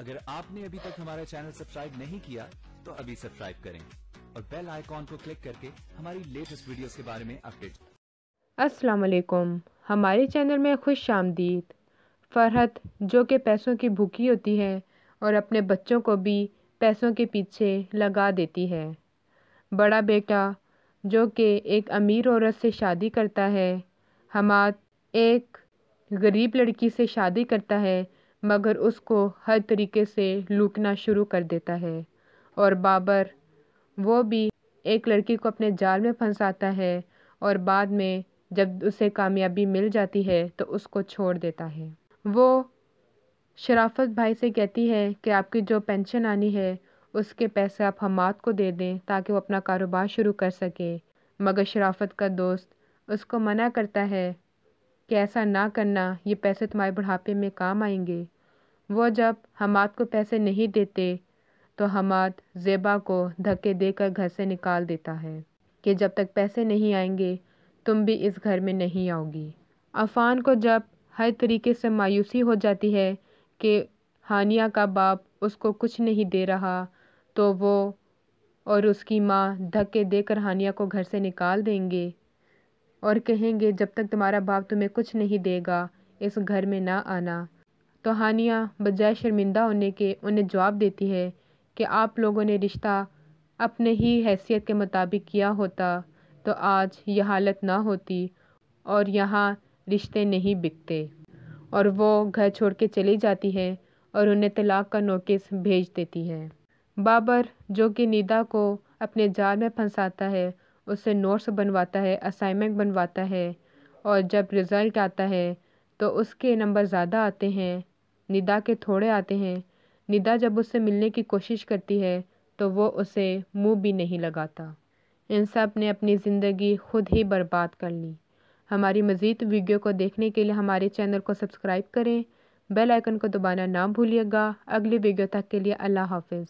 अगर आपने अभी तक हमारा चैनल सब्सक्राइब नहीं किया तो अभी सब्सक्राइब करें और बेल आइकॉन को क्लिक करके हमारी लेटेस्ट वीडियोस के बारे में अपडेट। अस्सलाम वालेकुम, हमारे चैनल में खुश आमदीद। फरहत जो कि पैसों की भूखी होती है और अपने बच्चों को भी पैसों के पीछे लगा देती है। बड़ा बेटा जो कि एक अमीर औरत से शादी करता है, हमाद एक गरीब लड़की से शादी करता है, मगर उसको हर तरीके से लूटना शुरू कर देता है। और बाबर वो भी एक लड़की को अपने जाल में फंसाता है और बाद में जब उसे कामयाबी मिल जाती है तो उसको छोड़ देता है। वो शराफत भाई से कहती है कि आपकी जो पेंशन आनी है उसके पैसे आप हमाद को दे दें ताकि वो अपना कारोबार शुरू कर सके, मगर शराफत का दोस्त उसको मना करता है कि ऐसा ना करना, ये पैसे तुम्हारे बुढ़ापे में काम आएंगे। वो जब हमाद को पैसे नहीं देते तो हमाद ज़ेबा को धक्के देकर घर से निकाल देता है कि जब तक पैसे नहीं आएंगे तुम भी इस घर में नहीं आओगी। अफ़ान को जब हर तरीके से मायूसी हो जाती है कि हानिया का बाप उसको कुछ नहीं दे रहा, तो वो और उसकी माँ धक्के देकर हानिया को घर से निकाल देंगे और कहेंगे जब तक तुम्हारा बाप तुम्हें कुछ नहीं देगा इस घर में ना आना। तो हानिया बजाय शर्मिंदा होने के उन्हें जवाब देती है कि आप लोगों ने रिश्ता अपने ही हैसियत के मुताबिक किया होता तो आज ये हालत ना होती और यहाँ रिश्ते नहीं बिकते। और वो घर छोड़ के चली जाती है और उन्हें तलाक का नोटिस भेज देती है। बाबर जो कि निदा को अपने जाल में फंसाता है, उससे नोट्स बनवाता है, असाइनमेंट बनवाता है, और जब रिज़ल्ट आता है तो उसके नंबर ज़्यादा आते हैं, निदा के थोड़े आते हैं। निदा जब उससे मिलने की कोशिश करती है तो वो उसे मुंह भी नहीं लगाता। इन सब ने अपनी ज़िंदगी खुद ही बर्बाद कर ली। हमारी मज़ीद वीडियो को देखने के लिए हमारे चैनल को सब्सक्राइब करें, बेल आइकन को दबाना ना भूलिएगा। अगली वीडियो तक के लिए अल्लाह हाफ़िज़।